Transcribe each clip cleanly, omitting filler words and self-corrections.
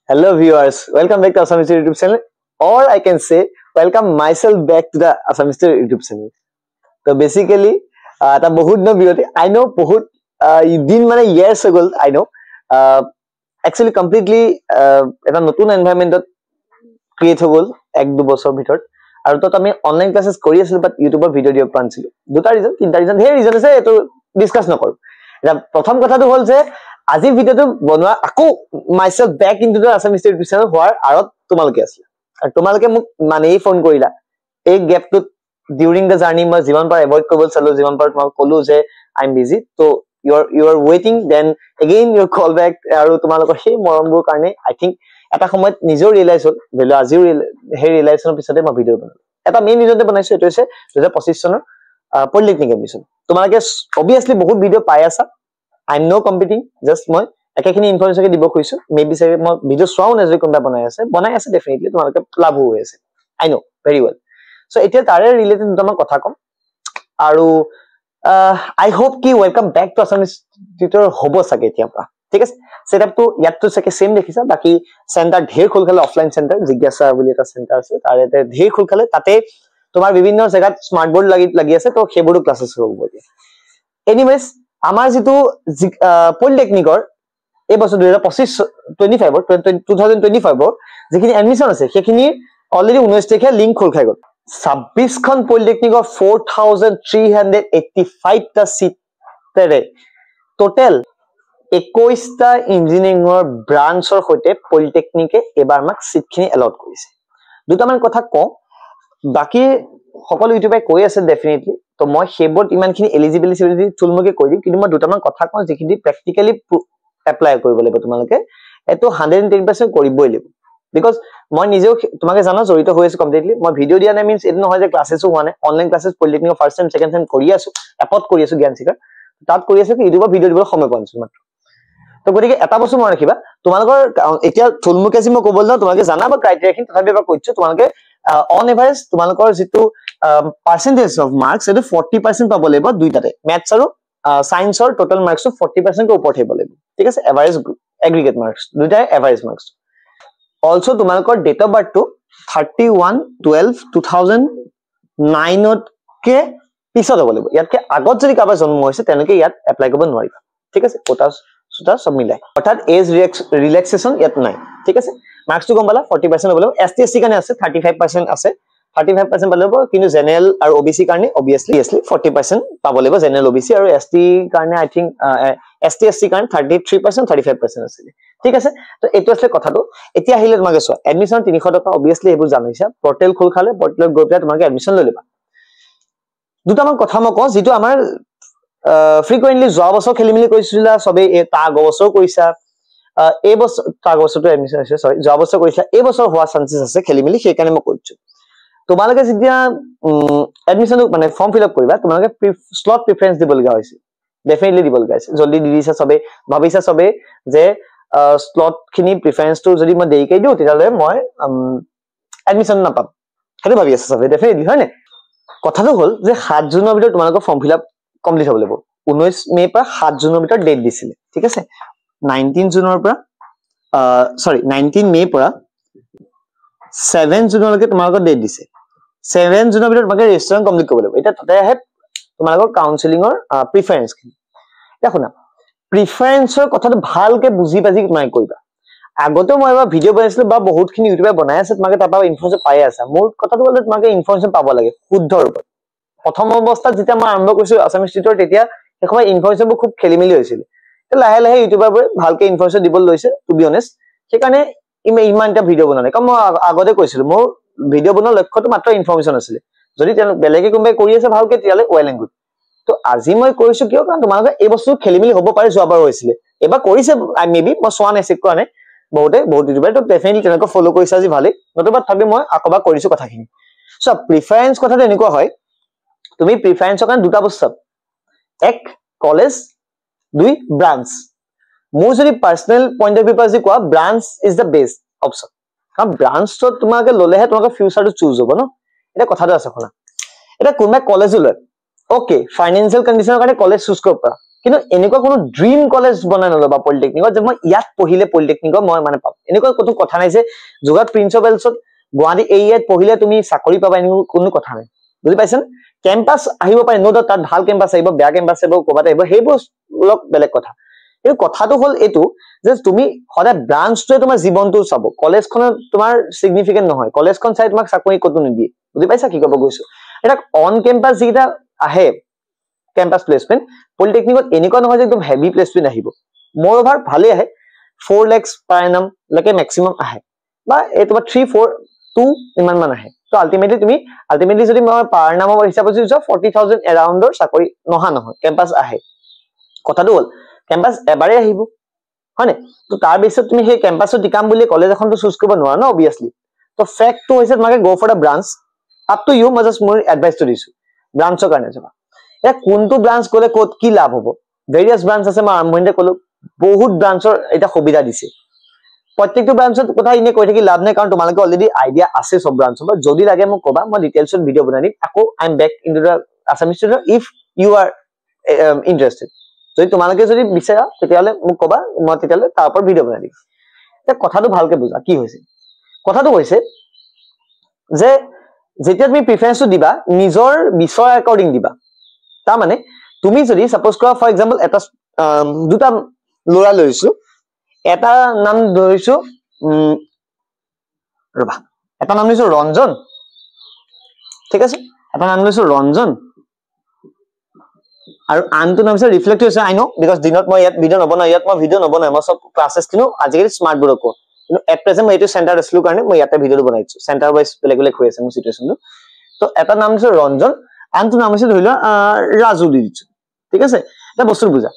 Hello viewers, welcome back to Assamese YouTube channel, or I can say welcome myself back to the Assamese YouTube channel. So basically, ta bahut no biyote. I know bahut din mane years ago. I know actually completely eta notun environment create hogol ek du bochor bhitor. Aru to ami online classes kori asil but YouTube video dio pansilu. Duta reason, tinta reason. Hey reason ase eto discuss nokoru. Eta prothom kotha to hol je আজি ভিডিওটো বনোৱা আকো myself back into the Assamese YouTube channel হোৱাৰ আৰত তোমালকে আছিল আৰু তোমালকে মোক মানেই ফোন কৰিলা এই গ্যাপটো during the journey মই জীবন পাৰ এভয়েড কৰিব চালো জীবন পাৰ তোমাক কলো যে I am busy so you are waiting then again your call back আৰু তোমালোকৰ সেই মৰমবোৰ কাৰণে I think এটা সময়ত নিজৰ ৰিয়েলাইজ হ'ল ভেলু আজি হে ৰিয়েলাইজনৰ পিছতে মই ভিডিও বনালো এটা মেইন ৰিজনতে বনাইছো এটো হৈছে 2025 চনৰ পলিটেকনিক এডমিশন তোমালোকে obviously বহুত ভিডিও পাই আছা I'm no competing just মই একেখিনি ইনফরমেশন কে দিব কইছো মেবি সে মই ভিডিও চাও না যে কোনটা বনাই আছে ডেফিনেটলি তোমালোকে লাভ হৈ আছে I know very well so এতিয়া তাৰে ৰিলেটেড দুটামান কথা কম আৰু I hope কি welcome back to Assamese tutor হ'ব সাকে এতিয়া পা ঠিক আছে সেটআপ তো ইয়াত তো সাকে সেম দেখিছা বাকি সেন্টার ঢেৰ খুলখালে অফলাইন সেন্টাৰ জিজ্ঞাসা বুলি এটা সেন্টাৰ আছে তাৰেতে ঢেৰ খুলখালে তাতে তোমাৰ বিভিন্ন জায়গাত স্মাৰ্ট বোৰ্ড লাগি আছে তো হেবোৰো ক্লাसेस হ'ব এতিয়া এনিৱেজ আমাৰ যেটো পলিটেকনিকৰ এই বছৰ 2025 যিখিনি এডমিশন আছে সেইখিনি অলৰেডি 19 তাৰিখে লিংক খোল খাই গল 26 খন পলিটেকনিকৰ 4385 টা সিট তেৰে টোটাল 21 টা ইঞ্জিনিয়াৰিংৰ ব্ৰাঞ্চৰ সৈতে পলিটেকনিকে এবাৰ মাক সিটখিনি এলট কৰিছে দুটামান কথা ক বাকি সকলো ইউটিউবে কৈ আছে ডেফিনেটলি তো মই হেবত ইমানখিনি এলিজিবিলিটি থুলমুকে কৈ দিম কিন্তু মই দুটামান কথা কওঁ যিখিনি প্ৰ্যাকটিক্যালি এপ্লাই কৰিব লাগিব তোমালোকে এটো 110% কৰিবই লাগিব বিকজ মই নিজেও তোমাকে জানো জড়িত হৈ আছে কমপ্লিটলি মই ভিডিও দিয়া নাই মিন্স এটো নহয় যে ক্লাसेसও হোৱা নাই online classes polytechnic first time second time কৰি আছো এপত কৰি আছো জ্ঞান শিকাৰ তাত কৰি আছো ইউটিউবৰ ভিডিও দিবৰ সময় পাইছো মাত্ৰ তো গতিকে এটা বস্তু মন ৰাখিবা তোমালোকৰ এতিয়া থুলমুকে যি মই ক'ব যাওঁ তোমালোকে জানা বা ক্ৰাইটেৰিয়াখিনি তথাপি এবাৰ কৈছো তোমালোকে on average তোমালোকৰ যেটো percentage of marks এটো 40% পাব লাগিব দুইটাতে maths আৰু science or total marks 40% ৰ ওপৰত হ'ব লাগিব ঠিক আছে average aggregate marks দুইটাই average marks also তোমালোকৰ date of birth টো 31/12/2009 কে পিছত হ'ব লাগিব ইয়াতকে আগত যদি কাবাৰ জন্ম হৈছে তেনেকে ইয়াত এপ্লাই কৰিব নোৱাৰিবা ঠিক আছে কোটা সুতা সব মিলাই অৰ্থাৎ এজ ৰিলেক্সেশন ইয়াত নাই ঠিক আছে মার্কস তো গম্বালা 40% হবলো এসটি এসসি কানে আছে 35% আছে 35% পালেব কিন্তু জেনারেল আর ওবিসি কানে obviously 40% পাবো লাগিব জেনারেল ওবিসি আর এসটি কানে আই থিংক এসটি এসসি কানে 33% 35% আছে ঠিক আছে তো এটো আসলে কথাটো এতিয়া আহিলে তোমাকে সো এডমিশন 300 টাকা obviously এবোৰ জানিছা পোর্টাল খোল খালে পোর্টালত গৈ পেলাই তোমাকে এডমিশন লৈ লবা দুটামান কথা মই কওঁ যেটো আমাৰ frequently যোৱা বছৰ খেলিমিলি কৰিছিলা সবে তা গবছৰ কৰিছা এই বছৰ তা গবছৰটো এডমিশন আছে সৰি যোৱা বছৰ কৰিছা এই বছৰ হোৱা চান্সেস আছে খেলিমিলি সেই কাৰণে মই কৈছো তোমালোকে যেতিয়া এডমিশন মানে ফৰ্ম ফিল আপ কৰিবা তোমালোকে স্লট প্ৰেফাৰেন্স দিব লগা হৈছে ডেফিনেটলি দিব লগা হৈছে জলদি দি দিছা সবে ভাবিছা সবে যে স্লট খিনি প্ৰেফাৰেন্সটো যদি মই দেইকে দিও তেতিয়ালে মই এডমিশন নাপাম হেতু ভাবি আছে সবে ডেফিনেটলি হয় নে কথাটো হল যে 7 জুনৰ ভিতৰত তোমালোকৰ ফৰ্ম ফিল আপ কমপ্লিট হ'ব লাগিব 19 মে পৰা 7 জুনৰ ভিতৰত ডেট দিছিলে ঠিক আছে 19 জুনৰ পৰা 19 মে পৰা 7 জুনলৈকে তোমালোকৰ ডেট দিছে 7 জুনৰ ভিতৰত তোমালোকে ৰেজিষ্ট্ৰেচন কমপ্লিট কৰিব লাগিব এটা তাতে আহে তোমালোকৰ কাউন্সেলিংৰ প্ৰিফাৰেন্স খিনি এটা শুনা প্ৰিফাৰেন্সৰ কথাটো ভালকে বুজি পাজি নাই কৰিবা আগতে মই এবাৰ ভিডিও বনাইছিলো বা বহুতখিনি ইউটিউবে বনাই আছে তোমালোকে তাপা ইনফৰমেশন পাই আছা মোৰ কথাটো হল তোমালোকে ইনফৰমেশন পাব লাগে শুদ্ধ ৰূপত প্ৰথম অৱস্থাত যেতিয়া মই আৰম্ভ কৰিছো আসামিজ টিউটৰ তেতিয়া এসময় ইনফৰমেশনবোৰ খুব খেলিমেলি হৈছিল লাহে লাহে ইউটিউবাৰবোৰে ভালকে ইনফৰমেশন দিব লৈছে টু বি অনেষ্ট সেইকাৰণে ইমানটা ভিডিও বনালে কাৰণ মই আগতে কৈছিলো মোৰ ভিডিও বনোৱাৰ লক্ষ্যটো মাত্ৰ ইনফৰমেশন আছিল যদি বেলেগে কোনবাই কৰি আছে ভালকেতিয়ালে ওয়েল এন্ড গুড তো আজি মই কৰিছো কিয় কাৰণ তোমালোকে এই বস্তু খেলিমেলি হ'ব পাৰে যোৱাবাৰ হৈছিল এবাৰ কৰিছে মেবি মই সোৱা নাই চেক কৰা নাই বহুত ইউটিউবাৰ তো ডেফিনেটলি তেনেকৈ ফলো কৰিছা আজি ভালে নতুবা ভাবি মই আকবা কৰিছো কথাখিনি সো প্ৰিফাৰেন্স কথাটো এনেকুৱা হয় তুমি প্ৰিফাৰেন্সৰ কাৰণে দুটা বস্তু এক কলেজ দুই ব্ৰাঞ্চ মোৰ যদি পাৰ্সোনাল পয়েন্ট অফ ভিউ পৰা কোৱা branch is the best option কাৰণ ব্ৰাঞ্চত তোমাকে ললেহে তোমাকে ফিউচাৰটো চুজ হ'ব ন এটা কথাটো আছে শুনা এটা কোনবা কলেজ লয় ওকে ফাইনান্সিয়াল কন্ডিশনৰ কাৰণে কলেজ চুজ কৰিব পাৰা কিন্তু এনেকুৱা কোনো ড্ৰিম কলেজ বনাই নলবা পলিটেকনিকত যে মই ইয়াত পঢ়িলে পলিটেকনিকত মই মানে পাম এনেকুৱা কোনো কথা নাই যে যোগাত প্ৰিন্স অফ ৱেলছত গুৱাহাটী এইয়াত পঢ়িলে তুমি চাকৰি পাবা এনেকুৱা কোনো কথা নাই বুজি পাইছেন কেম্পাছ আহিব পাৰে নো তাত ভাল কেম্পাছ আহিব বেয়া কেম্পাছ আহিব ক'বাত আহিব সেইবোৰ অলপ বেলেগ কথা এই কথাটো হল এইটো যে তুমি সদায় ব্ৰাঞ্চটোৱে তোমাৰ জীৱনটো চাব কলেজখনত তোমাৰ সিগনিফিকেন্ট নহয় কলেজখন চাই তোমাক চাকৰি কতো নিদিয়ে বুজি পাইছা কি ক'ব গৈছো এটা অন কেম্পাছ যিটা আহে কেম্পাছ প্লেচমেন্ট পলিটেকনিকত এনেকুৱা নহয় যে একদম হেভি প্লেচমেন্ট আহিব মোৰ ওভাৰ ভালে আহে 4 lakhs per annum লৈকে ম্যাক্সিমাম আহে বা এই তোমাৰ 3-4-2 ইমান মান আহে তো আলটিমেটলি যদি মই পাৰ নামৰ হিচাপত যদি 40,000 এৰাউণ্ডৰ চাকৰি নহয় কেম্পাছ আহে কথাটো হ'ল কেম্পাছ এবাৰে আহিব হয়নে তো তাৰ বেছত তুমি সেই কেম্পাছত টিকাম বুলি কলেজ এখনটো চুজ কৰিব নোৱাৰা ন অবিয়াসলি তো ফ্যাক্টটো হৈছে তোমাকে go for the branch up to you মই জাস্ট মোৰ এডভাইসটো দিছো ব্ৰাঞ্চৰ কাৰণে যাবা এ কোনটো ব্ৰাঞ্চ গলে ক'ত কি লাভ হ'ব ভেৰিয়াছ ব্ৰাঞ্চ আছে মই আৰম্ভণিতে ক'লো বহুত ব্ৰাঞ্চৰ এটা সুবিধা দিছে প্ৰত্যেকটো ব্ৰাঞ্চত কথা ইনে কৈ থাকি লাভ নাই কাৰণ তোমালোকে অলৰেডি আইডিয়া আছে সব ব্ৰাঞ্চৰ যদি লাগে মোক কবা মই ডিটেইলছত ভিডিও বনাই দিম আকৌ I am back into the Assamese tutor if you are interested যদি তোমালোকে যদি বিচাৰা তেতিয়ালে মোক কবা মই তেতিয়ালে তাৰ ওপৰত ভিডিও বনাই দিম তে কথাটো ভালকে বুজা কি হৈছে কথাটো হৈছে যে যেতিয়া তুমি প্ৰিফাৰেন্সটো দিবা নিজৰ বিষয় আকৰ্ডিং দিবা তা মানে তুমি যদি সাপোজ কৰা ফৰ এক্সাম্পল এটা দুটা লৰা লৈছো এটা নাম ধৰিছো ৰবা এটা নাম লৈছো ৰঞ্জন ঠিক আছে এটা নাম লৈছো ৰঞ্জন আৰু আনটো নাম হৈছে ৰিফ্লেক্ট হৈছে আই নো বিকজ দিনত মই ইয়াত ভিডিও নবনাই মই সব ক্লাसेस কিনো আজিকালি স্মাৰ্ট বোৰ্ড কো কিন্তু এট প্ৰেজেন্ট মই এইটো সেন্টাৰ আসলো কাৰণে মই ইয়াতে ভিডিওটো বনাইছো সেন্টাৰ ওয়াইজ বেলেগ হৈ আছে মোৰ সিচুৱেশনটো তো এটা নাম হৈছে ৰঞ্জন আনটো নাম হৈছে ধৰিলো ৰাজু দি দিছো ঠিক আছে এটা বস্তু বুজা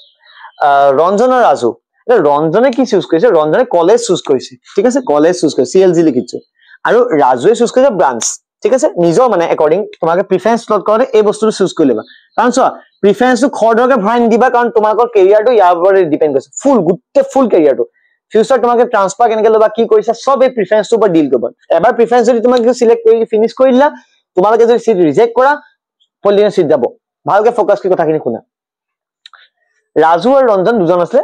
ৰঞ্জন আৰু ৰাজু এটা ৰঞ্জনে কি চুজ কৰিছে ৰঞ্জনে কলেজ চুজ কৰিছে ঠিক আছে কলেজ চুজ কৰিছে সিএলজি লিখিছে আৰু ৰাজুৱে চুজ কৰিছে ব্ৰাঞ্চ ঠিক আছে নিজৰ মানে একৰ্ডিং তোমাকে প্ৰিফাৰেন্স স্লট কৰে এই বস্তুটো চুজ কৰি লবা কাৰণ চোৱা প্ৰিফাৰেন্সটো খৰধৰকে ভৰাই নিদিবা কাৰণ তোমাকৰ কেৰিয়াৰটো ইয়াৰ ওপৰত ডিপেন্ড কৰিছে ফুল কেৰিয়াৰটো ফিউচাৰ তোমাকে ট্ৰান্সফাৰ কেনেকে লবা কি কৰিছা সব এই প্ৰিফাৰেন্সটোৰ ওপৰত ডিল কৰিব এবাৰ প্ৰিফাৰেন্স যদি তোমাক সিলেক্ট কৰি ফিনিশ কৰি দিলা তোমালোকে যদি সিট ৰিজেক্ট কৰা পলিটিক্স সিট যাব ভালকে ফোকাস কৰি কথাখিনি শুনা ৰাজু আৰু ৰঞ্জন দুজন আছে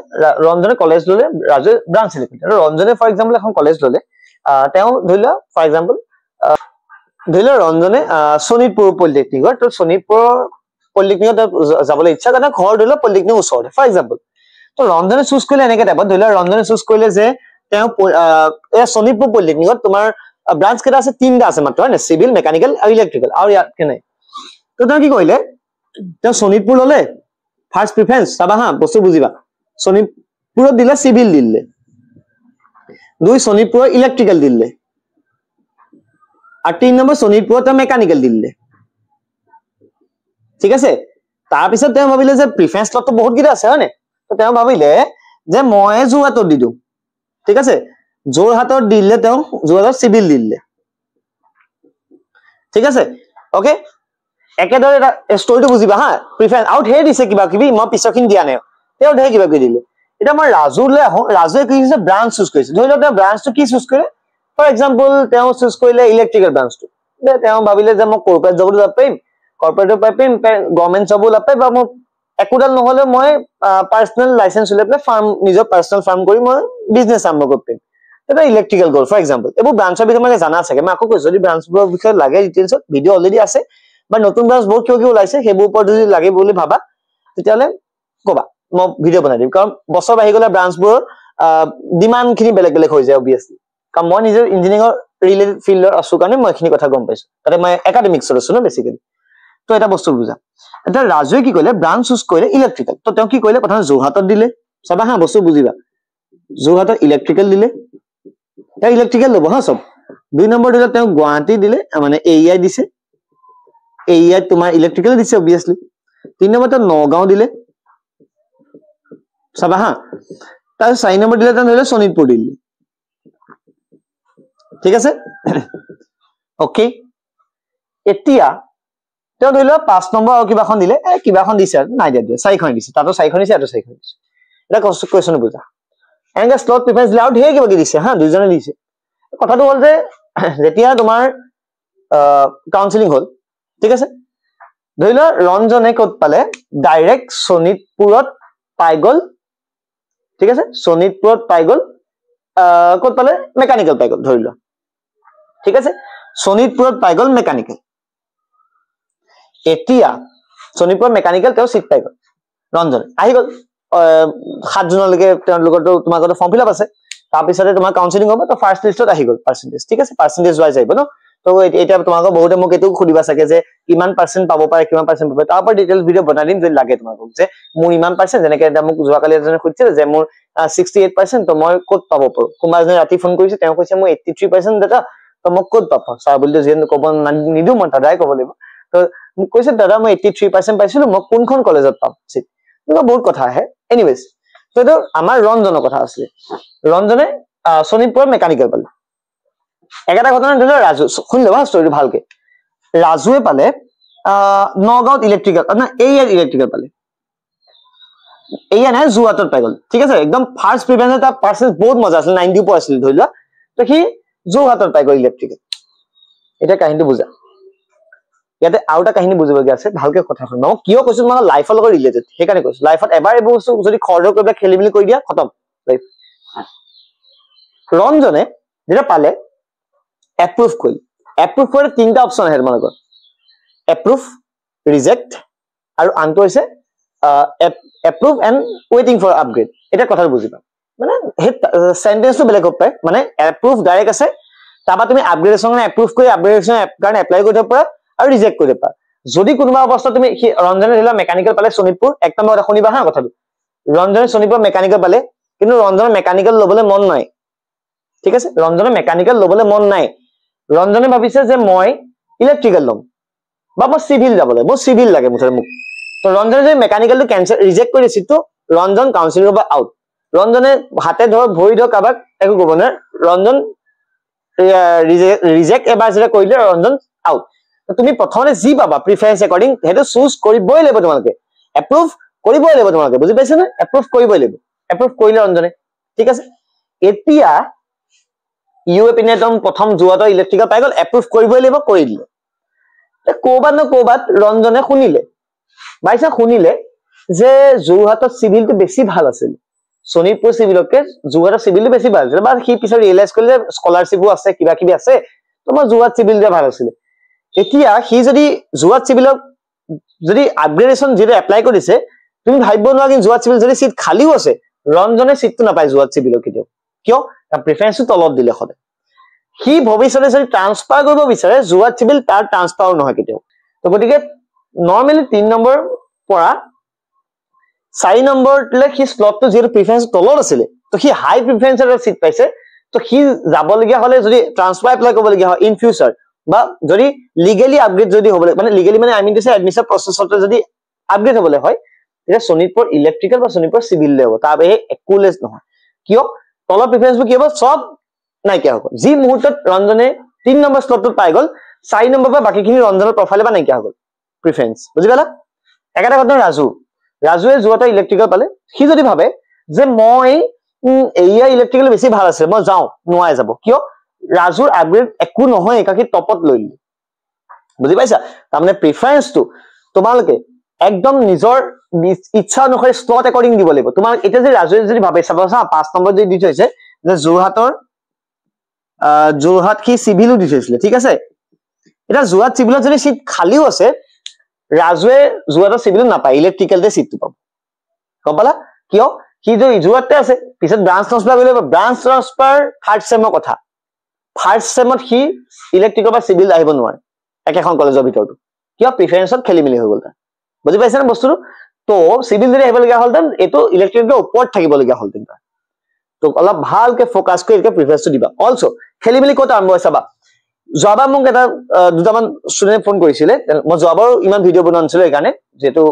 ৰঞ্জনে কলেজ ললে ৰাজুৱে ব্ৰাঞ্চ সিলেক্ট কৰিলে ৰঞ্জনে ফৰ এক্সাম্পল এখন কলেজ ললে তেওঁ ধৰিলা ফৰ এক্সাম্পল ধৰিলা ৰঞ্জনে শোণিতপুৰ পলিটেকনিকৰ তো শোণিতপুৰ পলিটেকনিকত যাবলৈ ইচ্ছা কাৰণে ঘৰ ধৰিলা পলিটেকনিক ওচৰতে ফৰ এক্সাম্পল তো ৰঞ্জনে চুজ কৰিলে এনেকে টাইপত ধৰিলা ৰঞ্জনে চুজ কৰিলে যে তেওঁ শোণিতপুৰ পলিটেকনিকত তোমাৰ ব্ৰাঞ্চ কেইটা আছে তিনটা আছে মাত্ৰ হয় না সিভিল মেকানিক্যাল আৰু ইলেক্ট্ৰিক্যাল আৰু ইয়াত কেনে তো তেওঁ কি কৰিলে তেওঁ শোণিতপুৰ ললে ফাৰ্স্ট প্ৰিফাৰেন্স চাবা হা বস্তু বুজিবা শোণিতপুৰত দিলে সিভিল দিলে দুই শোণিতপুৰৰ ইলেক্ট্ৰিক্যাল দিলে আৰু 3 নম্বৰ শোণিতপুৰত মেকানিক্যাল দিলে ঠিক আছে তাৰ পিছত তেওঁ ভাবিলে যে প্ৰিফাৰেন্স লটটো বহুত গিটা আছে হয় না তো তেওঁ ভাবিলে যে মই যোৰহাটত দি দিও ঠিক আছে যোৰহাটত দিলে তেওঁ যোৰহাটত সিভিল দিলে ঠিক আছে ওকে একেদৰে এটা ষ্টৰিটো বুজিবা হা প্ৰিফাৰেন্স আউট হে দিছে কিবা কিবি মই পিছৰখিনি দিয়া নাই তেওঁ ঢে কিবা কি দিলে এটা মই ৰাজুলে ৰাজুৱে কি কৰিছে ব্ৰাঞ্চ চুজ কৰিছে ধৰি লওক তেওঁ ব্ৰাঞ্চটো কি চুজ কৰে ফৰ এক্সাম্পল তেওঁ চুজ কৰিলে ইলেক্ট্ৰিক্যাল ব্ৰাঞ্চটো তেওঁ ভাবিলে যে মই কৰ্পৰেট জবটো যাব পাৰিম কৰ্পৰেটৰ পাৰিম গভৰ্ণমেণ্ট জবো লাভ পাই বা মই একোডাল নহলে মই পাৰ্সোনাল লাইসেন্স লৈ পেলাই ফাৰ্ম নিজৰ পাৰ্সোনাল ফাৰ্ম কৰি মই বিজনেছ আৰম্ভ কৰিব পাৰিম এটা ইলেক্ট্ৰিক্যাল গল ফৰ এক্সাম্পল এইবোৰ ব্ৰাঞ্চৰ বিষয়ে মানে জানা আছে মই আকৌ কৈছো যদি ব্ৰাঞ্চবোৰৰ বিষয়ে লাগে ডিটেইলছত ভিডিও অলৰেডি আছে বা নতুন ব্ৰাঞ্চ বহুত কিয় ওলাইছে সেইবোৰ ওপৰত যদি লাগে বুলি ভাবা তেতিয়ালে কবা মই ভিডিও বনাই দিম কাৰণ বছৰ বাহি গলে ব্ৰাঞ্চবোৰৰ ডিমান্ডখিনি বেলেগ হৈ যায় অবিয়াসলি কাৰণ মই নিজৰ ইঞ্জিনিয়াৰিংৰ ৰিলেটেড ফিল্ডৰ আছো কাৰণে মই এখিনি কথা গম পাইছো তাতে মই একাডেমিক্সৰ আছো ন বেসিক্যালি তো এটা বস্তু বুজা এটা ৰাজুৱে কি কৰিলে ব্ৰাঞ্চ চুজ কৰিলে ইলেক্ট্ৰিক্যাল তো তেওঁ কি কৰিলে প্ৰথমে যোৰহাটত দিলে চাবা হা বস্তু বুজিবা যোৰহাটত ইলেক্ট্ৰিক্যাল দিলে তেওঁ ইলেক্ট্ৰিক্যাল ল'ব হা সব 2 নম্বৰ দিলে তেওঁ গুৱাহাটী দিলে মানে এইআই দিছে এইআই তোমাৰ ইলেক্ট্ৰিক্যাল দিছে অবিয়াসলি 3 নম্বৰ তেওঁ নগাঁও দিলে চাবা হা তাৰ 4 নম্বৰ দিলে তেওঁ ধৰিলে শোণিতপুৰ দিলে ঠিক আছে ওকে এতিয়া তেওঁ ধৰিলে 5 নম্বৰ আৰু কিবাখন দিলে কিবাখন দিছে নাই দিয়া 4খন দিছে তাতো 4খন দিছে আৰু 4খন দিছে এটা কোৱেশ্চন বুজা এঙ্গা স্লট প্ৰিফাৰেন্স লাউড হে কিবা কি দিছে হা দুজনে দিছে কথাটো হল যে যেতিয়া তোমাৰ কাউন্সেলিং হল ঠিক আছে ধৰিলা ৰঞ্জনে কত পালে ডাইৰেক্ট শোণিতপুৰত পাই গ'ল ঠিক আছে শোণিতপুৰত পাই গ'ল ক'ত পালে মেকানিকেল পাই গ'ল ধৰি লোৱা ঠিক আছে শোণিতপুৰত পাই গ'ল মেকানিকেল এতিয়া শোণিতপুৰ মেকানিকেল তেওঁ সিট পাই গ'ল ৰঞ্জন আহি গ'ল 7 জুনলৈকে তেওঁলোকৰটো তোমাৰ গত ফৰ্ম ফিল আপ আছে তাৰ পিছতে তোমাৰ কাউন্সেলিং হ'ব তো ফাৰ্স্ট লিষ্টত আহি গ'ল পাৰ্সেন্টেজ ঠিক আছে পাৰ্সেন্টেজ ওয়াইজ আহিব ন তো এটা তোমাক বহুতে মোক এটো খুদিবা থাকে যে কিমান পাৰ্সেন্ট পাব পাৰে কিমান পাৰ্সেন্ট পাব তাৰ পৰা ডিটেইলছ ভিডিও বনাই দিম যদি লাগে তোমাক যে মোৰ ইমান পাৰ্সেন্ট যেনেকে এটা মোক যোৱা কালি এজনে খুদিছিল যে মোৰ 68% তো মই ক'ত পাব পাৰো কোনোবা এজনে ৰাতি ফোন কৰিছে তেওঁ কৈছে মই 83% দাদা তো মোক ক'ত পাব স্যাৰ বুলিটো যেন ক'ব নিদু মই দাদাই ক'ব লাগিব তো মোক কৈছে দাদা মই 83% পাইছিলো মই কোনখন কলেজত পাম ঠিক তো বহুত কথা আহে এনিৱেজ তো এটা আমাৰ ৰঞ্জনৰ কথা আছে ৰঞ্জনে শোণিতপুৰ মেকানিকেল পালে একটা ঘটনা ধৰিলো ৰাজু শুনি লবা ষ্টৰি ভালকে ৰাজুৱে পালে নগাঁৱত ইলেক্ট্ৰিকেল না এয়াৰ ইলেক্ট্ৰিকেল পালে এয়া নাই জুৱাটত পাই গ'ল ঠিক আছে একদম ফাৰ্স্ট প্ৰিফাৰেন্স তাৰ পাৰ্সেন্টেজ বহুত মজা আছিল 90 আছিল ধৰি লোৱা তো সি জুৱাটত পাই গ'ল ইলেক্ট্ৰিকেল এটা কাহিনীটো বুজা ইয়াতে আউটা কাহিনী বুজিবগীয়া আছে ভালকে কথা শুন মই কিয় কৈছো মানে লাইফৰ লগত ৰিলেটেড হেকানে কৈছো লাইফত এবাৰ এই বস্তু যদি খৰজ কৰি খেলিমিলি কৰি দিয়া খতম লাইফ ৰঞ্জনে যেটা পালে এপ্ৰুভ কৰিল এপ্ৰুভ কৰি তিনটা অপচন আহে মানে এপ্ৰুভ ৰিজেক্ট আৰু আনটো হৈছে এপ্ৰুভ এণ্ড ৱেটিং ফৰ আপগ্ৰেড এটা কথা বুজিবা মানে হে সেন্টেন্সটো বেলেগ হ'ব পাৰে মানে এপ্ৰুভ ডাইৰেক্ট আছে তাবা তুমি আপগ্ৰেডেশন এপ্ৰুভ কৰি আপগ্ৰেডেশন কাৰণে এপ্লাই কৰি দিব পাৰা আৰু ৰিজেক্ট কৰি দিব পাৰা যদি কোনোবা অৱস্থা তুমি ৰঞ্জনে দিলা মেকানিকেল পালে শোণিতপুৰ এক নম্বৰ শুনিবা হা কথাটো ৰঞ্জনে শোণিতপুৰ মেকানিকেল পালে কিন্তু ৰঞ্জনে মেকানিকেল লবলৈ মন নাই ঠিক আছে ৰঞ্জনে মেকানিকেল লবলৈ মন নাই ৰঞ্জনে ভাবিছে যে মই ইলেক্ট্ৰিকেল লম বা মই সিভিল যাবলৈ মই সিভিল লাগে মুঠতে মোক তো ৰঞ্জনে যে মেকানিকেলটো ক্যান্সেল ৰিজেক্ট কৰি দিছিল তো ৰঞ্জন কাউন্সিলিং বা আউট ৰঞ্জনে হাতে ধৰ ভৰি ধৰ কাবাক একো ক'ব নাই ৰঞ্জন ৰিজেক্ট এবাৰ যেটা কৰিলে ৰঞ্জন আউট তুমি প্ৰথমে যি পাবা প্ৰিফাৰেন্স অ্যাকৰ্ডিং হেতু চুজ কৰিবই লাগিব তোমালোকে এপ্ৰুভ কৰিবই লাগিব তোমালোকে বুজি পাইছা না এপ্ৰুভ কৰিবই লাগিব এপ্ৰুভ কৰিলে ৰঞ্জনে ঠিক আছে এতিয়া ইউএপিনেটম প্ৰথম জুৱাটো ইলেক্ট্ৰিকেল পাই গ'ল এপ্ৰুভ কৰিবই লাগিব কৰি দিলে কোবাত ৰঞ্জনে শুনিলে বাইছা শুনিলে যে যোৰহাটত সিভিলটো বেছি ভাল আছিল শোণিতপুৰ সিভিলকে যোৰহাটৰ সিভিলটো বেছি ভাল আছিল বা সি পিছত ৰিয়েলাইজ কৰিলে স্কলাৰশিপো আছে কিবা কিবি আছে তো মই যোৰহাট সিভিলটো ভাল আছিল এতিয়া সি যদি যোৰহাট সিভিলক যদি আপগ্ৰেডেশন যেটা এপ্লাই কৰিছে তুমি ভাবিব নোৱাৰা কিন্তু যোৰহাট সিভিল যদি সিট খালিও আছে ৰঞ্জনে সিটটো নাপায় যোৰহাট সিভিলক কিয় কিয় তাৰ প্ৰিফাৰেন্সটো তলত দিলে খতে সি ভৱিষ্যতে যদি ট্ৰান্সফাৰ কৰিব বিচাৰে যোৰহাট সিভিল তাৰ ট্ৰান্সফাৰ নহয় কিয় তো গতিকে নৰমালি 3 নম্বৰ পৰা 4 নম্বৰলে সি স্লটটো যেটো প্ৰিফাৰেন্স তলত আছিল তো সি হাই প্ৰিফাৰেন্সৰ সিট পাইছে তো সি যাবলগীয়া হলে যদি ট্ৰান্সফাৰ এপ্লাই কৰিবলগীয়া হয় ইন ফিউচাৰ বা যদি লিগেলি আপগ্ৰেড যদি হ'বলে মানে লিগেলি মানে I mean to say admission প্ৰসেছতে যদি আপগ্ৰেড হ'বলে হয় এটা শোণিতপুৰ ইলেক্ট্ৰিকেল বা শোণিতপুৰ সিভিল লে হ'ব তাৰ বাহিৰে একুলেজ নহয় কিয় তলৰ প্ৰিফাৰেন্সবোৰ কি হ'ব সব নাইকিয়া হ'ব যি মুহূৰ্তত ৰঞ্জনে 3 নম্বৰ স্লটত পাই গ'ল 4 নম্বৰ বা বাকিখিনি ৰঞ্জনৰ প্ৰফাইলে বা নাইকিয়া হ'ব প্ৰিফাৰেন্স বুজি পালা একটা কথা ৰাজুৱে যোৱাটা ইলেক্ট্ৰিকেল পালে সি যদি ভাবে যে মই এইয়া ইলেক্ট্ৰিকেল বেছি ভাল আছে মই যাও নোয়াই যাব কিয় ৰাজুৰ আপগ্ৰেড একো নহয় একাকি টপত লৈ লি বুজি পাইছা তাৰমানে প্ৰিফাৰেন্সটো তোমালকে একদম নিজৰ ইচ্ছা অনুসৰি স্লট অ্যাকৰ্ডিং দিব লাগিব তোমাৰ এটা যে ৰাজুৱে যদি ভাবে চাবা 5 নম্বৰ যদি দি থৈছে যে যোৰহাট কি সিভিলও দি থৈছিল ঠিক আছে এটা যোৰহাট সিভিলত যদি সিট খালিও আছে ৰাজুৱে যোৰহাটৰ সিভিল নাপায় ইলেক্ট্ৰিকেলতে সিটটো পাব গম পালা কিয় কি যে যোৰহাটতে আছে পিছত ব্ৰাঞ্চ ট্ৰান্সফাৰ কৰিলে ব্ৰাঞ্চ ট্ৰান্সফাৰ থাৰ্ড সেমৰ কথা ফাৰ্স্ট সেমত সি ইলেক্ট্ৰিকেল বা সিভিল আহিব নোৱাৰে একেখন কলেজৰ ভিতৰটো কিয় প্ৰিফাৰেন্সত খেলিমিলি হৈ গ'ল বুজি পাইছা না বস্তুটো তো সিভিল যদি আহিবলগীয়া হলতেন এটো ইলেক্ট্ৰিকেলৰ ওপৰত থাকিবলগীয়া হলতেন তো অলপ ভালকে ফোকাস কৰি একে প্ৰিফাৰেন্সটো দিবা অলসো খেলিমিলি কত আৰম্ভ হয় চাবা যোৱাবাৰ মোক এটা দুটামান ষ্টুডেন্টে ফোন কৰিছিলে মই যোৱাবাৰ ইমান ভিডিও বনোৱা নাছিলো এইকাৰণে যেটো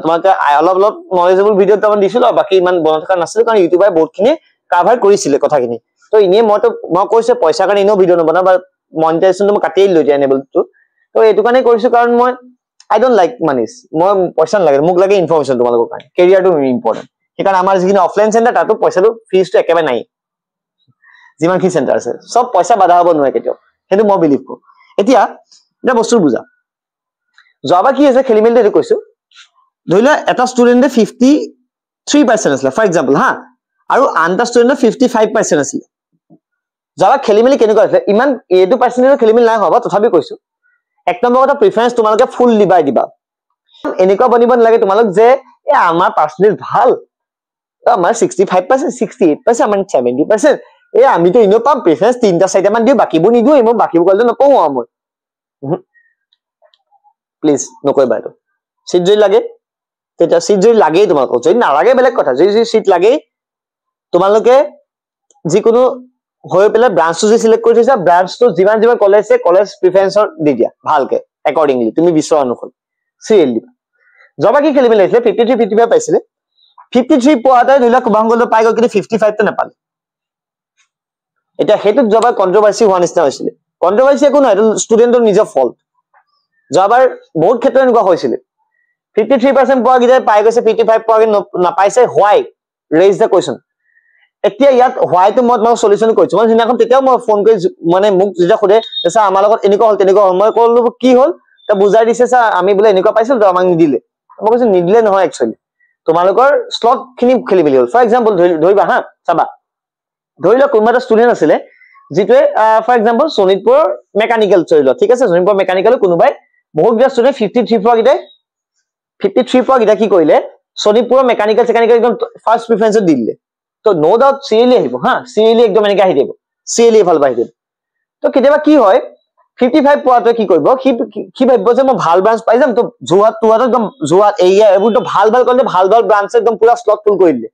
তোমাকে অলপ নলেজেবল ভিডিও দুটামান দিছিলো বাকি ইমান বনোৱা থকা নাছিল কাৰণ ইউটিউবাৰে বহুতখিনি কভাৰ কৰিছিলে কথাখিনি তো ইনে মই কৈছে পইচা কাৰণে ইনো ভিডিও নবনা বা মনিটাইজেশনটো মই কাটিয়ে লৈ দিয়া এনেবল তো এটো কাৰণে কৰিছো কাৰণ মই আই ডোন্ট লাইক মানিজ মই পইচা নালাগে মোক লাগে ইনফৰমেশন তোমালোকৰ কাৰণে কেৰিয়াৰটো ইম্পৰ্টেন্ট সেইকাৰণে আমাৰ যিখিনি অফলাইন চেণ্টাৰ তাতো পইচাটো ফিজটো একেবাৰে নাই যিমান কি চেণ্টাৰ আছে সব পইচা বাধা হ'ব নোৱাৰে কেতিয়াও হেতু মই বিলিভ কৰো এতিয়া এটা বস্তু বুজা যোৱাবাৰ কি আছে খেলিমেলটো কৈছো ধৰিলা এটা ষ্টুডেন্টে 3% আছিলে ফৰ এক্সাম্পল হা আৰু আনটা ষ্টুডেন্টৰ 55% আছিলে যাবা খেলিমেলি কেনেকুৱা আছে ইমান এইটো পাৰ্চেন্টেজৰ খেলিমেলি নাই হ'ব তথাপি কৈছো এক নম্বৰ কথা প্ৰিফাৰেন্স তোমালোকে ফুল দিবা এনেকুৱা বনিব নালাগে তোমালোক যে এ আমাৰ পাৰ্চেন্টেজ ভাল আমাৰ 65% 68% আমাৰ 70% এ আমিতো ইনো পাম প্ৰিফাৰেন্স 3টা 4টা মান দিও বাকিবোৰ নিদিও মই বাকিবোৰ কলে নপঢ়ো মই প্লিজ নকৰিবা এইটো সিট যদি লাগে তেতিয়া সিট যদি লাগে তোমালোক যদি নালাগে বেলেগ কথা যদি সিট লাগে তোমালোকে যিকোনো হৈ পেলে ব্ৰাঞ্চটো যে সিলেক্ট কৰি থৈছা ব্ৰাঞ্চটো যিমান কলেজ প্ৰিফাৰেন্সৰ দি দিয়া ভালকে একৰ্ডিংলি তুমি বিচৰা অনুসৰি সিএল দিবা জবা কি খেলিব লাগিছিলে 53 55 পাইছিলে 53 পোৱাতে ধৰিলা কুবাংগল পাই গল কিন্তু 55 টা নাপালে এটা হেতুত জবা কন্ট্ৰোভাৰ্সি হোৱা নিচিনা হৈছিলে কন্ট্ৰোভাৰ্সি একো নহয় ষ্টুডেন্টৰ নিজৰ ফল্ট জবাৰ বহুত ক্ষেত্ৰত এনেকুৱা হৈছিল 53% পোৱা গিয়ে পাই গৈছে 55 পোৱা নাপাইছে হোৱাই ৰেজ দা কোৱেশ্চন এতিয়া ইয়াত হোৱাইটো মই সলিউশন কৰিছো মই সিনাখন তেতিয়াও মই ফোন কৰি মানে মোক যেতিয়া খুদে স্যাৰ আমাৰ লগত এনেকুৱা হল তেনেকুৱা হল মই কলো কি হল তা বুজাই দিছে স্যাৰ আমি বলে এনেকুৱা পাইছিল তো আমাক নিদিলে মই কৈছো নিদিলে নহয় একচুয়ালি তোমালোকৰ স্লট খিনি খেলি মেলি হল ফৰ এক্সাম্পল ধৰিবা হা চাবা ধৰিলা কোনবা ষ্টুডেন্ট আছিলে যিটোৱে ফৰ এক্সাম্পল সোনিতপুৰ মেকানিক্যাল চৰিল ঠিক আছে সোনিতপুৰ মেকানিক্যাল কোনোবাই বহুত গিয়া ষ্টুডেন্ট 53 পোৱা গিটা কি কৰিলে সোনিতপুৰ মেকানিক্যাল একদম ফাৰ্স্ট প্ৰিফাৰেন্স দিলে তো নো ডাউট সিএলি আহিব হা সিএলি একদম এনেকা আহি দিব সিএলি ভাল পাই দিব তো কেতিয়াবা কি হয় 55 পোৱাটো কি কৰিব কি ভাবিব যে মই ভাল ব্ৰাঞ্চ পাই যাম তো জুৱাত একদম জুৱাত এৰিয়া এবোৰটো ভাল কৰিলে ভাল ব্ৰাঞ্চ একদম পুৰা স্লট ফুল কৰি দিলে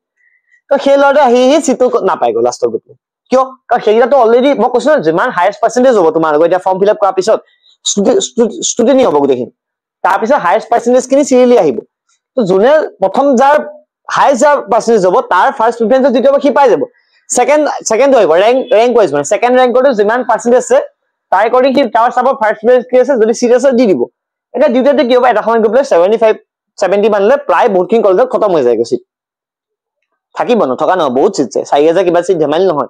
তো সেই লৰতে আহি সিটো নাপাই গল লাষ্টৰ গতে কিয় কাৰণ সেইটাতো অলৰেডি মই কৈছো যিমান হাইয়েষ্ট পাৰ্চেন্টেজ হ'ব তোমাৰ এতিয়া ফৰ্ম ফিল আপ কৰাৰ পিছত ষ্টুডেন্টই হ'ব গোটেইখিনি তাৰ পিছত হাইয়েষ্ট পাৰ্চেন্টেজ খিনি সিৰিয়ালি আহিব তো যোনে প্ৰথম যাৰ হাইয়েষ্ট পাৰ্চেন্টেজ হ'ব তাৰ ফাৰ্স্ট প্ৰিফাৰেন্স দিতে হ'ব কি পাই যাব সেকেন্ড হ'ব ৰেংক ৱাইজ মানে সেকেন্ড ৰেংকটো যিমান পাৰ্চেন্টেজ আছে তাৰ একৰ্ডিং কি তাৰ চাব ফাৰ্স্ট প্লেস কি আছে যদি সিৰিয়াস দি দিব এটা ডিউটিতে কি হ'ব এটা সময় গৈ 75 70 মানলে প্ৰায় বহুতখিনি কলেজত খতম হৈ যায় গছি থাকিব নথকা নহয় বহুত চিট আছে 4000 কিবা চিট ধেমালি নহয়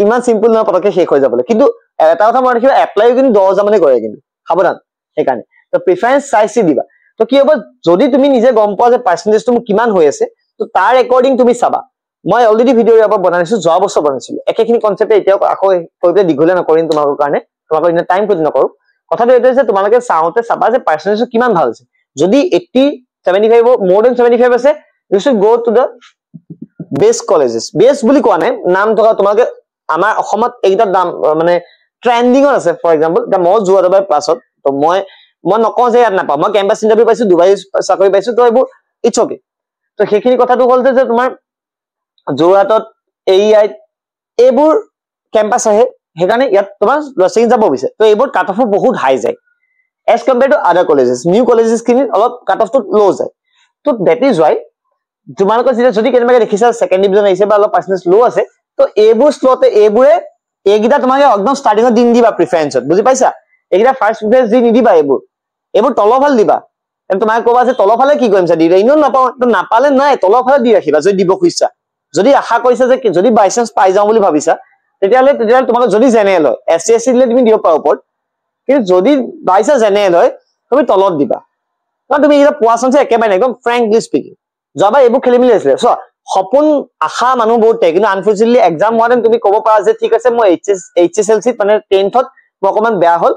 ইমান সিম্পল নহয় পতকে শেষ হৈ যাবলৈ কিন্তু এটা কথা মই দেখিবা এপ্লাই কিন্তু 10000 মানে কৰে কিন্তু সাবধান সেইকাৰণে তো প্ৰিফাৰেন্স চাইছি দিবা তো কি হ'ব যদি তুমি নিজে গম পোৱা যে পাৰ্চেন্টেজটো কিমান হৈ আছে তো তাৰ একৰ্ডিং তুমি চাবা মই অলৰেডি ভিডিও ইয়াৰ পৰা বনাইছো যোৱা বছৰ বনাইছিলো একেখিনি কনসেপ্ট এতিয়াও আকৌ কৈ পেলাই দীঘলীয়া নকৰিম তোমালোকৰ কাৰণে তোমালোকৰ ইনে টাইম কত নকৰো কথাটো এইটো যে তোমালোকে চাওতে চাবা যে পাৰ্চেন্টেজ কিমান ভাল আছে যদি 80 75 more than 75 আছে you should go to the best colleges best বুলি কোৱা নাই নাম থকা তোমালোকে আমাৰ অসমত এইটা দাম মানে ট্ৰেন্ডিং আছে ফৰ এক্সাম্পল দা মই যোৱা ৰবাই পাছত তো মই নকওঁ যে ইয়াত নাপাওঁ মই কেম্পাছ ইন্টাৰভিউ পাইছো দুবাই চাকৰি পাইছো তো এইবোৰ ইটস ওকে তো সেইখিনি কথাটো হ'ল যে তোমাৰ যোৱাটত এইআই এইবোৰ কেম্পাছ আহে হেকাৰণে ইয়াত তোমাৰ লসিং যাব বিছে তো এইবোৰ কাট অফ বহুত হাই যায় as compared to other colleges new colleges খিনি অলপ কাট অফটো লো যায় তো that is why তোমালোকৰ যদি কেনেবাকে দেখিছা সেকেন্ড ডিভিজন আহিছে বা অলপ পাৰ্চেন্টেজ লো আছে তো এইবোৰ স্লটে এইবোৰে এইগিটা তোমাকে একদম ষ্টাৰ্টিংত দিন দিবা প্ৰিফাৰেন্সত বুজি পাইছা এইগিটা ফাৰ্স্ট প্ৰিফাৰেন্স দি নিদিবা এইবোৰ তলফাল দিবা তোমাক ক'বা যে তলফালে কি কৰিম দিলে ইনো নাপাও তো নাপালে নাই তলফালে দি ৰাখিবা যদি দিব খুইছা যদি আশা কৰিছা যে যদি বাই চান্স পাই যাও বুলি ভাবিছা তেতিয়ালে তোমাক যদি জেনেৰেল হয় এসএসসি দিলে তুমি দিব পাৰা ওপৰত কিন্তু যদি বাই চান্স জেনেৰেল হয় তুমি তলত দিবা কাৰণ তুমি এটা পোৱা চান্স একেবাৰে একদম ফ্ৰেঙ্কলি স্পিকিং যাবা এইবোৰ খেলি মিলি আছে সো সপোন আশা মানুহ বহুত থাকে কিন্তু আনফৰ্চুনেটলি এক্সাম হোৱা তুমি ক'ব পাৰা যে ঠিক আছে মই এইচএসএলসি মানে 10th মই অকমান বেয়া হ'ল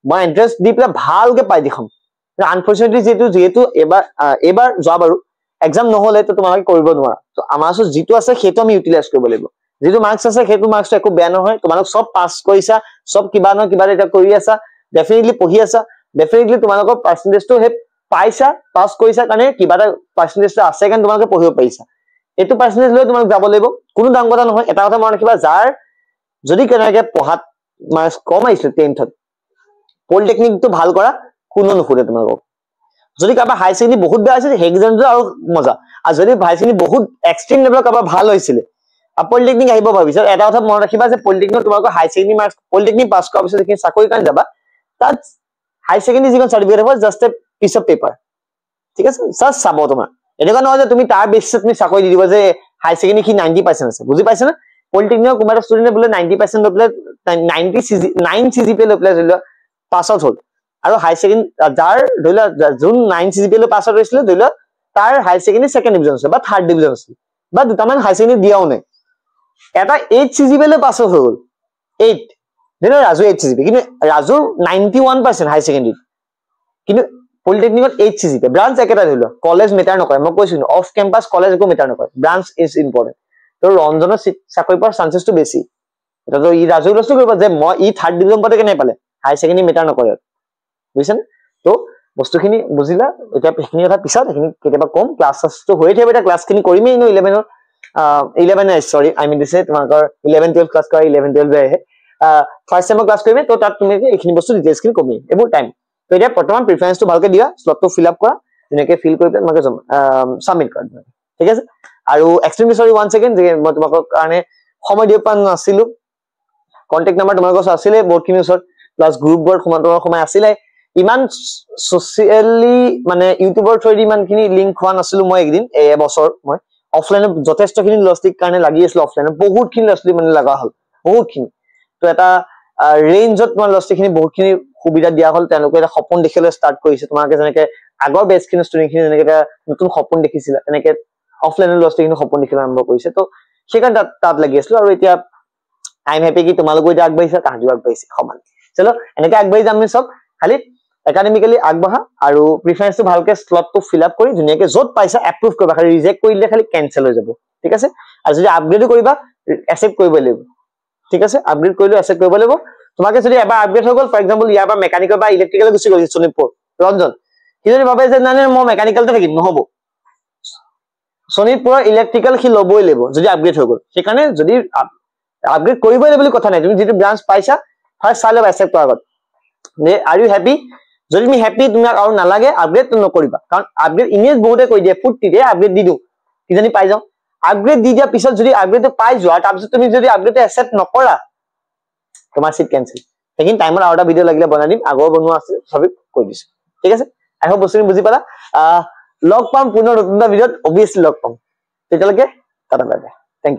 মই ইন্টাৰেষ্ট দি পেলাই ভালকে পাই দিখম আনফৰ্চুনেটলি যেহেতু এবাৰ যোৱা বাৰু এক্সাম নহলে তো তোমালোকে কৰিব নোৱাৰা তো আমাৰ ওচৰত যিটো আছে সেইটো আমি ইউটিলাইজ কৰিব লাগিব যিটো মাৰ্কস আছে সেইটো মাৰ্কসটো একো বেয়া নহয় তোমালোক সব পাস কৰিছা সব কিবা নহয় কিবা এটা কৰি আছা ডেফিনেটলি পঢ়ি আছা ডেফিনেটলি তোমালোকৰ পাৰ্চেন্টেজটো হে পাইছা পাস কৰিছা কাৰণে কিবা এটা পাৰ্চেন্টেজটো আছে কাৰণ তোমালোকে পঢ়িব পাৰিছা এটো পাৰ্চেন্টেজ লৈ তোমালোক যাব লাগিব কোনো ডাঙৰ কথা নহয় এটা কথা মনত ৰাখিবা যাৰ যদি কেনেকে পঢ়াত মাৰ্কস কম আহিছে 10th পলিটেকনিকটো ভাল কৰা কোনো নুখুৰে তোমালোকক যদি কাবা হাই সেকেন্ডাৰী বহুত বেয়া আছে হেগজনটো আৰু মজা আৰু যদি হাই সেকেন্ডাৰী বহুত এক্সট্ৰিম লেভেলৰ কাবা ভাল হৈছিল পলিটেকনিক আহিব ভাবিছা এটা কথা মনত ৰাখিবা যে পলিটেকনিক তোমালোকৰ হাই সেকেন্ডাৰী মাৰ্কস পলিটেকনিক পাস কৰাৰ পিছত কি চাকৰি কাৰণ যাবা তাত হাই সেকেন্ডাৰী যিখন সাৰ্টিফিকেট হ'ব just a piece of paper ঠিক আছে জাস্ট চাব তোমাৰ এনেকুৱা নহয় যে তুমি তাৰ বেছিছত তুমি চাকৰি দি দিবা যে হাই সেকেন্ডাৰী কি 90% আছে বুজি পাইছা না পলিটেকনিক কোনোবা ষ্টুডেন্টে বোলে 90% লৈ পেলাই 9 CGPA লৈ পেলাই পাস আউট হ'ল আৰু হাই সেকেন্ডাৰী যাৰ ধৰিলা যোন 9 CGPA লৈ পাস আউট হৈছিল ধৰিলা তাৰ হাই সেকেন্ডাৰী সেকেন্ড ডিভিজন আছে বা থাৰ্ড ডিভিজন আছে বা দুটামান হাই সেকেন্ডাৰী দিয়াও নাই এটা 8 CGPA পাছ হৈ গল 8 যেনে ৰাজু 8 CGPA কিন্তু ৰাজুৰ 91% হাই সেকেন্ডাৰী কিন্তু পলিটেকনিকত 8 CGPA ব্ৰাঞ্চ একেটা ধৰিল কলেজ মেটাৰ নকৰে মই কৈছো অফ ক্যাম্পাস কলেজ একো মেটাৰ নকৰে ব্ৰাঞ্চ ইজ ইম্পৰ্টেন্ট তো ৰঞ্জনৰ চাকৰি পোৱাৰ চান্সেসটো বেছি এটা তো ই ৰাজু লষ্ট কৰিব যে মই ই থাৰ্ড ডিভিজন পাতে কেনে পালে হাই সেকেন্ডাৰী মেটাৰ নকৰে বুজিছেন তো বস্তুখিনি বুজিলা এটা এইখিনি কথা পিছত এইখিনি কেতিয়াবা কম ক্লাছটো হৈ থাকিব এটা ক্লাছখিনি কৰিমেই নো 11 11 সৰি আই মিন দিছে তোমাকৰ 11 12 ক্লাছ কৰা 11 12 আহে ফাৰ্স্ট টাইম ক্লাছ কৰিমে তো তাত তুমি এইখিনি বস্তু ডিটেইলছখিনি কমি এবোৰ টাইম তো এটা বৰ্তমান প্ৰিফাৰেন্সটো ভালকে দিয়া স্লটটো ফিল আপ কৰা যেনেকে ফিল কৰি পেলাই তোমাকে সাবমিট কৰা ঠিক আছে আৰু এক্সট্ৰিমলি সৰি 1 সেকেন্ড যে মই তোমাকৰ কাৰণে সময় দিব পান নাছিলো কন্টাক্ট নাম্বাৰ তোমাকৰ আছিলে বহুতখিনি ওচৰত প্লাস গ্ৰুপ বৰ তোমাকৰ সময় আছিলে ইমান সোশিয়ালি মানে ইউটিউবৰ থ্ৰুদি ইমানখিনি লিংক খোৱা নাছিলো মই একদিন এবছৰ মই অফলাইনত যথেষ্টখিনি লস্টিক কাৰণে লাগি আছিল অফলাইনত বহুতখিনি লস্টি মানে লগা হল বহুতখিনি তো এটা ৰেঞ্জত মই লস্টিখিনি বহুতখিনি সুবিধা দিয়া হল তেওঁলোকে এটা সপোন দেখিলে ষ্টাৰ্ট কৰিছে তোমাকে যেনেকে আগৰ বেচখিনি ষ্টুডেন্টখিনি যেনেকে এটা নতুন সপোন দেখিছিল তেনেকে অফলাইনত লস্টিখিনি সপোন দেখিলে আৰম্ভ কৰিছে তো সেকাৰণে তাত লাগি আছিল আৰু এতিয়া আই এম হ্যাপি কি তোমালোকে এটা আগবাইছা তাহাঁতিও আগবাইছে সমান চলো এনেকে আগবাই যাম আমি সব খালি একাডেমিক্যালি আগবাহা আৰু প্ৰিফাৰেন্সটো ভালকে স্লটটো ফিল আপ কৰি ধুনিয়াকে যত পাইছা এপ্ৰুভ কৰিবা খালি ৰিজেক্ট কৰিলে খালি কেনসেল হৈ যাব ঠিক আছে আৰু যদি আপগ্ৰেড কৰিবা একসেপ্ট কৰিব লাগিব ঠিক আছে আপগ্ৰেড কৰিলে একসেপ্ট কৰিব লাগিব তোমাকে যদি এবাৰ আপগ্ৰেড হৈ গল ফৰ এক্সাম্পল ইয়াৰ পৰা মেকানিকেল বা ইলেক্ট্ৰিকেল গুছি গল সোনিতপুৰ ৰঞ্জন কি যদি ভাবে যে না মই মেকানিকেলতে থাকিম নহব সোনিতপুৰৰ ইলেক্ট্ৰিকেল কি লবই লাগিব যদি আপগ্ৰেড হৈ গল সেইকাৰণে যদি আপগ্ৰেড কৰিবই লাগিব কথা নাই তুমি যেটো ব্ৰাঞ্চ পাইছা ফাৰ্স্ট চাই লবা একসেপ্ট কৰাৰ আগত আৰ ইউ হ্যাপি যদি তুমি হ্যাপি তোমাক আৰু নালাগে আপগ্ৰেড নকৰিবা কাৰণ আপগ্ৰেড ইমেজ বহুতে কৈ দিয়ে ফুটটিতে আপগ্ৰেড দি দিও কিজানি পাই যাও আপগ্ৰেড দি দিয়া পিছত যদি আপগ্ৰেড পাই যোৱা তাৰপিছত তুমি যদি আপগ্ৰেড একসেপ্ট নকৰা তোমাৰ সিট কেনসেল লেকিন টাইমৰ আৰু এটা ভিডিও লাগিলে বনাই দিম আগৰ বনোৱা আছে সবই কৈ দিছো ঠিক আছে আই হোপ বস্তুখিনি বুজি পালা লগ পাম পুনৰ নতুন ভিডিওত অবিয়াসলি লগ পাম তেতিয়ালৈকে টাটা বাই বাই